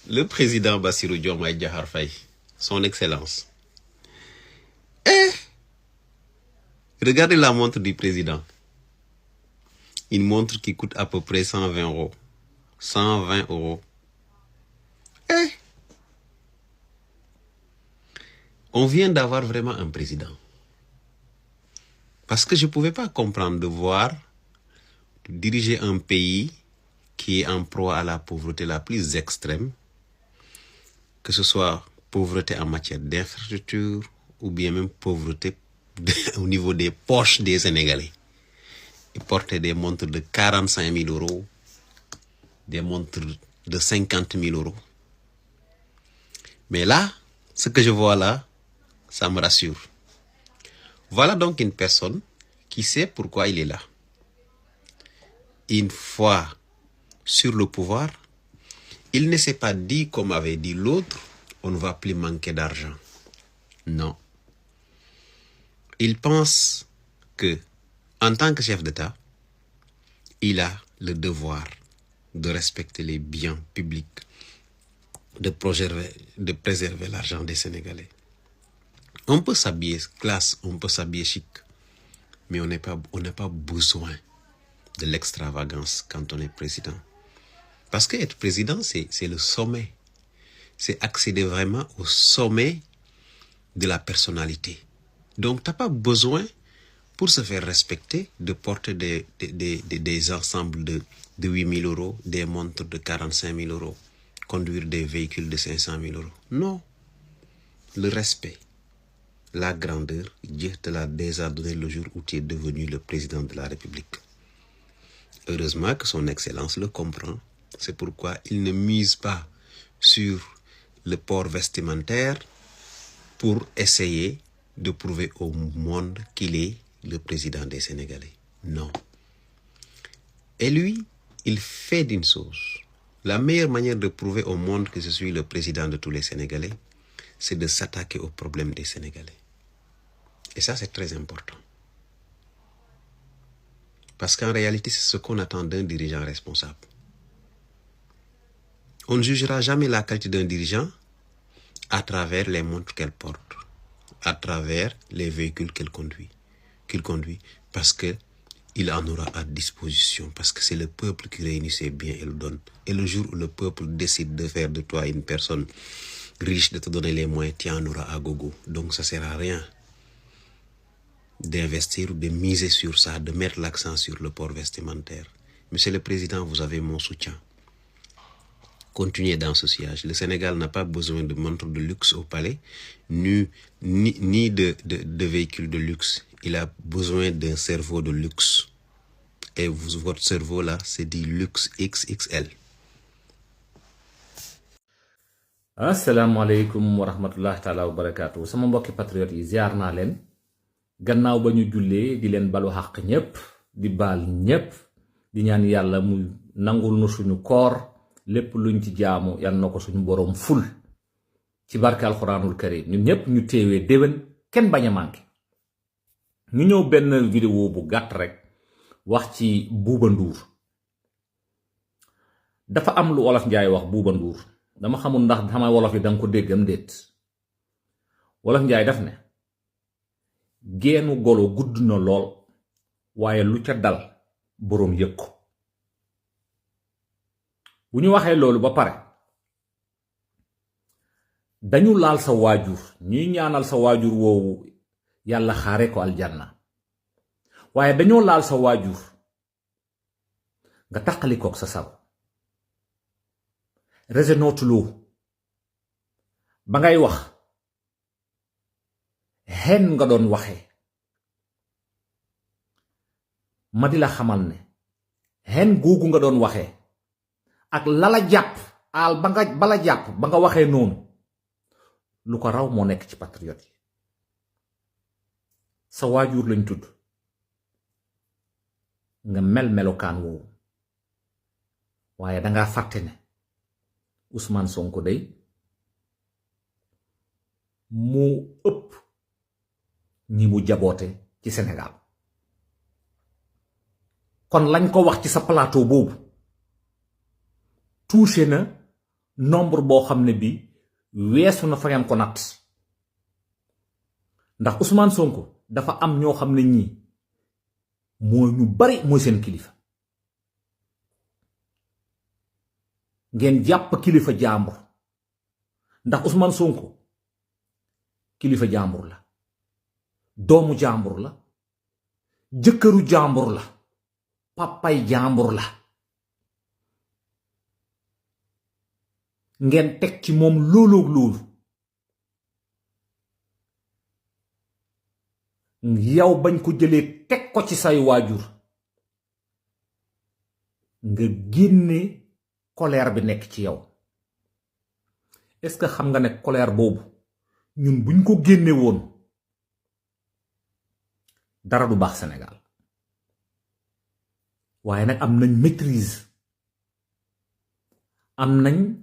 Le président Bassirou Diomaye Diakhar Faye, son excellence. Eh, regardez la montre du président. Une montre qui coûte à peu près 120 euros. 120 euros. Eh, on vient d'avoir vraiment un président. Parce que je ne pouvais pas comprendre de voir diriger un pays qui est en proie à la pauvreté la plus extrême, que ce soit pauvreté en matière d'infrastructure ou bien même pauvreté au niveau des poches des Sénégalais. Ils portaient des montres de 45 000 euros, des montres de 50 000 euros. Mais là, ce que je vois là, ça me rassure. Voilà donc une personne qui sait pourquoi il est là. Une fois sur le pouvoir, il ne s'est pas dit, comme avait dit l'autre, on ne va plus manquer d'argent. Non. Il pense que, en tant que chef d'État, il a le devoir de respecter les biens publics, de préserver l'argent des Sénégalais. On peut s'habiller classe, on peut s'habiller chic, mais on n'a pas besoin de l'extravagance quand on est président. Parce qu'être président, c'est le sommet. C'est accéder vraiment au sommet de la personnalité. Donc, tu n'as pas besoin, pour se faire respecter, de porter des ensembles de 8 000 euros, des montres de 45 000 euros, conduire des véhicules de 500 000 euros. Non. Le respect, la grandeur, Dieu te l'a déjà donné le jour où tu es devenu le président de la République. Heureusement que son Excellence le comprend. C'est pourquoi il ne mise pas sur le port vestimentaire pour essayer de prouver au monde qu'il est le président des Sénégalais. Non. Et lui, il fait d'une chose. La meilleure manière de prouver au monde que je suis le président de tous les Sénégalais, c'est de s'attaquer aux problèmes des Sénégalais. Et ça, c'est très important. Parce qu'en réalité, c'est ce qu'on attend d'un dirigeant responsable. On ne jugera jamais la qualité d'un dirigeant à travers les montres qu'elle porte, à travers les véhicules qu'il conduit, parce qu'il en aura à disposition, parce que c'est le peuple qui réunit ses biens et le donne. Et le jour où le peuple décide de faire de toi une personne riche, de te donner les moyens, tu en auras à gogo. Donc ça ne sert à rien d'investir ou de miser sur ça, de mettre l'accent sur le port vestimentaire. Monsieur le Président, vous avez mon soutien. Continuez dans ce sillage. Le Sénégal n'a pas besoin de montres de luxe au palais, ni de véhicules de luxe. Il a besoin d'un cerveau de luxe. Et votre cerveau là, c'est du luxe XXL. Assalamu alaikum wa rahmatullahi ta'ala wa barakatuh. Sama mbokki patriote yi ziar naa leen gannaaw ba ñu jullee di leen balu xaq ñépp di baal ñépp di ñaan yàlla mu nangul nu suñu koor lépp luñ ci jaamu yal na ko suñu borom ful ci barke alxuraanul karim ñun ñépp ñu teewee déwén kenn bañ a manqué. ñu ñëw benn vidéo bu gàtt rek wax ci Bouba Ndour. dafa am lu Wolof Njaay wax Bouba Ndour, dama xamul ndax sama wolof yi danga ko déggam déet. Wolof Njaay daf ne geenu golo gudd na lool waaye lu ca dal boroom yëg ko. bu ñu waxee loolu ba pare dañu laal sa waajur, ñuy ñaanal sa waajur woowu yàlla xaare ko aljanna, waaye dañoo laal sa waajur nga taqalikook sa sago. resenootuloo ba ngay wax xen nga doon waxee. ma di la xamal ne xen googu nga doon waxee ak lala jàpp aal bala jàpp ba nga waxee noonu lu ko raw moo nekk ci patriote yi. sa waajur lañ tudd nga melokaan woowu, waaye dangaa fàtte ne Ousmane Sonko day moo ëpp ñi mu jaboote ci Sénégal. kon lañ ko wax ci sa plateau boobu touché na nombre boo xam ne bi weesu na fa ngeen ko natt ndax Ousmane Sonko dafa am ñoo xam ne ñii mooy ñu bari mooy seen kilifa ngeen jàpp kilifa jàmbur ndax Ousmane Sonko kilifa jàmbur la doomu jàmbur la jëkkëru jàmbur la papay jàmbur la ngeen teg ci moom looloog loolu yow bañ ko jëlee teg ko ci say waajur nga génne colère bi nekk ci yow est-ce que xam nga ne colère boobu ñun buñ ko génne woon dara du baax Sénégal waaye nag am nañ maîtrise am nañ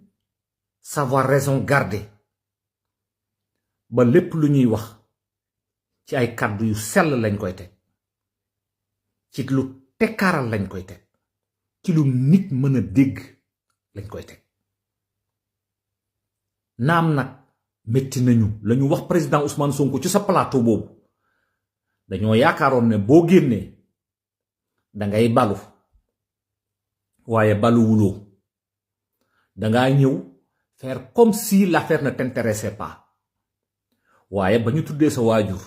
savoir raison garder ba lépp lu ñuy wax ci ay kàddu yu sell lañ koy teg ci lu tekkaaral lañ koy teg ci lu nit mën a dégg lañ koy teg naam nag metti nañu lañu wax président Ousmane Sonko ci sa plateau boobu dañoo yaakaaroon ne boo génnee dangay balu waaye baluwuloo dangaa ñëw faire comme si l'affaire ne t'intéressait pas waaye ba ñu tuddee sa waajur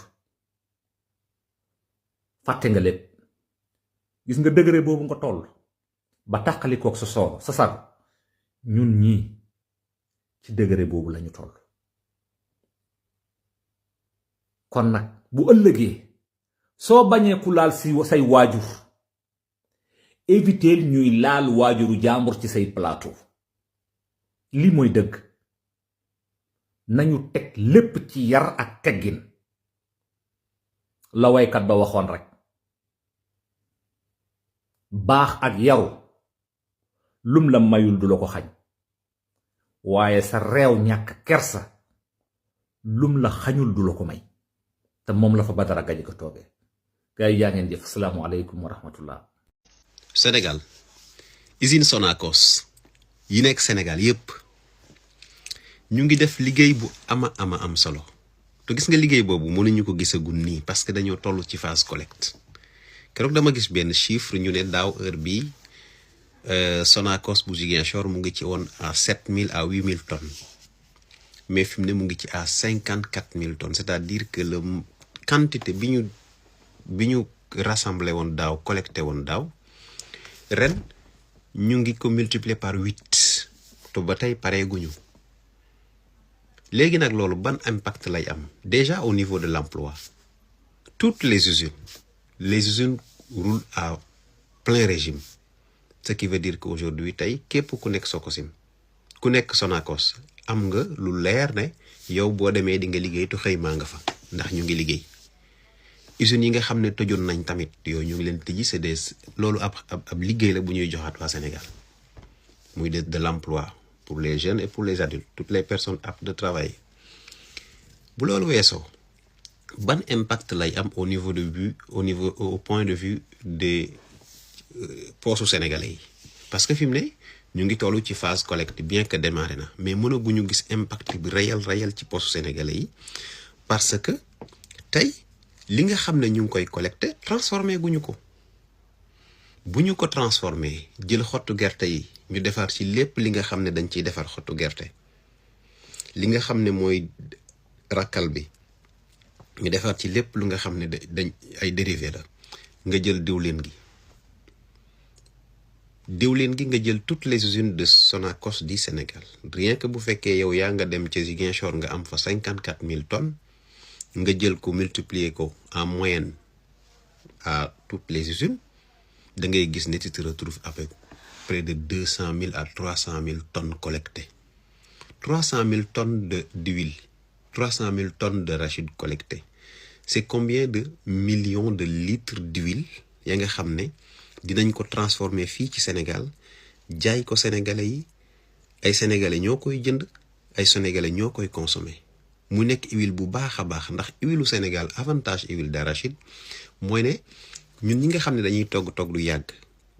fàtte nga lépp gis nga degré boobu nga toll ba tàqalikook sa sago ñun ñii ci degré boobu lañu toll kon nag bu ëllëgee soo bañee ku laal si say waajur éviter ñuy laal waajuru jàmbur ci say plateau lii mooy dëgg nañu teg lépp ci yar ak teggin la waykat ba waxoon rek baax ak yaru lum la mayul du la ko xañ waaye sa réew ñàkk kersa lum la xañul du la ko may te moom la fa Badara Gaye ko toogee gars yi yaa ngeen jëf asalaamu aleykum wa rahmatullah. Sénégal usine Sonacos yi nekk Sénégal yépp ñu ngi def liggéey bu ama am solo te gis nga liggéey boobu mënuñu ko gisagul nii parce que dañoo toll ci phase collecte keroog dama gis benn chiffre ñu ne daaw heure bii Sonacos bu Ziguinchor mu ngi ci woon à 7000 à 8000 tonnes mais fi mu ne mu ngi ci à 54000 tonnes c'est-à-dire que la quantité bi ñu rassemblé woon daaw collecté woon daaw ren ñu ngi ko multiplier par 8 te ba tey pareeguñu léegi nag loolu ban impact lay am déjà au niveau de l'emploi toutes les usines roulent à plein régime ce qui veut dire qu'aujourd'hui tey képp ku nekk Sococim ku nekk Sonacos am nga lu leer ne yow boo demee di nga liggéey tu xëy maa nga fa ndax ñu ngi liggéey usines yi nga xam ne tëjoon nañ tamit yooyu ñu ngi leen tëji c'est des loolu ab liggéey la bu ñuy joxaat waa Sénégal muy de l'emploi pour les jeunes et pour les adultes toutes les personnes aptes de travailler bu loolu weesoo ban impact lay am au point de vue des poosu sénégalais yi parce que fi mu ne ñu ngi tollu ci phase collecte bien que démarré na mais mënaguñu gis impact bi réel ci poosu sénégalais yi parce que tey li nga xam ne ñu ngi koy collecté transformé guñu ko bu ñu ko transformé jël xottu gerte yi ñu defar ci lépp li nga xam ne dañ ciy defar xottu gerte li nga xam ne mooy rakkal bi ñu defar ci lépp lu nga xam ne dañ ay dérivé la nga jël diwlin gi nga jël toutes les usines de Sonacos du Sénégal rien que bu fekkee yow yaa nga dem ca Ziguinchor nga am fa 54000 tonnes nga jël ko multiplier ko en moyenne à toutes les usines da ngay gis ne tu te retrouves avec près de 200 000 à 300 000 tonnes collectées 300 000 tonnes d'huile 300 000 tonnes d'arachide collectées c'est combien de millions de litres d'huile yaa nga xam ne dinañ ko transformer fii ci Sénégal jaay ko sénégalais yi ay sénégalais ñoo koy jënd ay sénégalais ñoo koy consommer mu nekk huile bu baax a baax ndax huile u Sénégal avantage huile d'arachide mooy ne ñun ñi nga xam ne dañuy togg lu yàgg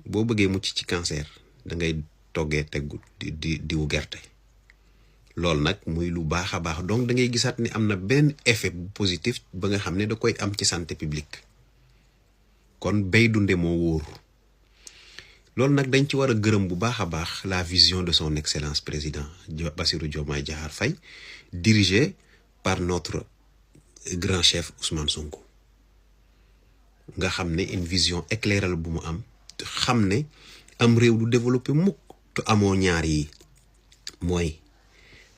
boo bëggee mucc ci cancer da ngay toggee teggu diwu gerte loolu nag muy lu baax a baax donc da ngay gisaat ni am na benn effet bu positif ba nga xam ne da koy am ci santé publique kon béy dunde moo wóor loolu nag dañ ci war a gërëm bu baax a baax la vision de son excellence président Bassirou Diomaye Diakhar Faye dirigé par notre grand chef Ousmane Sonko nga xam ne une vision éclairée bu mu am xam ne am réew du développé mukk te amoo ñaar yi mooy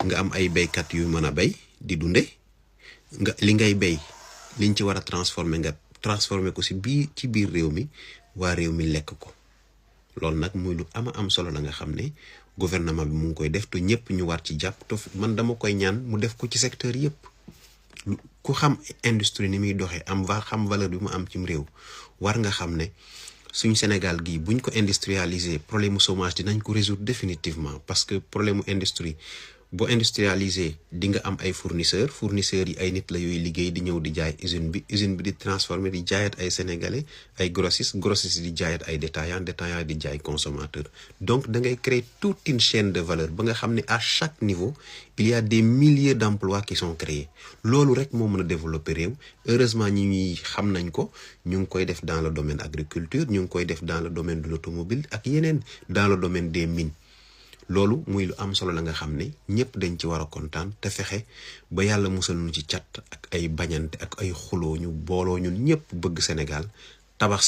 nga am ay béykat yu mën a béy di dunde nga li ngay béy liñ ci war a transformer nga transformer ko ci biir réew mi waa réew mi lekk ko loolu nag muy lu am solo la nga xam ne gouvernement bi mu ngi koy def te ñëpp ñu war ci jàpp te man dama koy ñaan mu def ko ci secteur yëpp ku xam industrie ni muy doxee xam valeur bi mu am cim réew war nga xam ne suñ Sénégal gii buñ ko industrialiser problème mu chômage dinañ ko résoudre définitivement parce que problème mu industrie boo industrialiser di nga am ay fournisseurs yi ay nit la yooyu liggéey di ñëw di jaay usine bi di transformer di jaayat ay sénégalais ay grossistes di jaayat ay détaillants di jaay consommateurs donc da ngay créer toute une chaîne de valeur ba nga xam ne à chaque niveau il y a des milliers d'emplois qui sont créés loolu rek moo mën a développer réew heureusement ñi xam nañ ko ñu ngi koy def dans le domaine agriculture ñu ngi koy def dans le domaine de l'automobile ak yeneen dans le domaine des mines loolu muy lu am solo la nga xam ne ñëpp dañ ci war a kontaan te fexe ba yàlla musal ñu ci cat ak ay bañante ak ay xuloo ñu booloo ñun ñëpp bëgg Sénégal tabax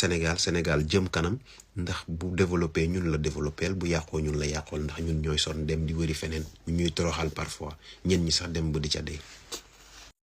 Sénégal jëm kanam ndax bu développé ñun la développeel bu yàqoo ñun la yàqool ndax ñun ñooy sonn dem di wëri feneen ñuy toroxal parfois ñen ñi sax dem ba di ca dee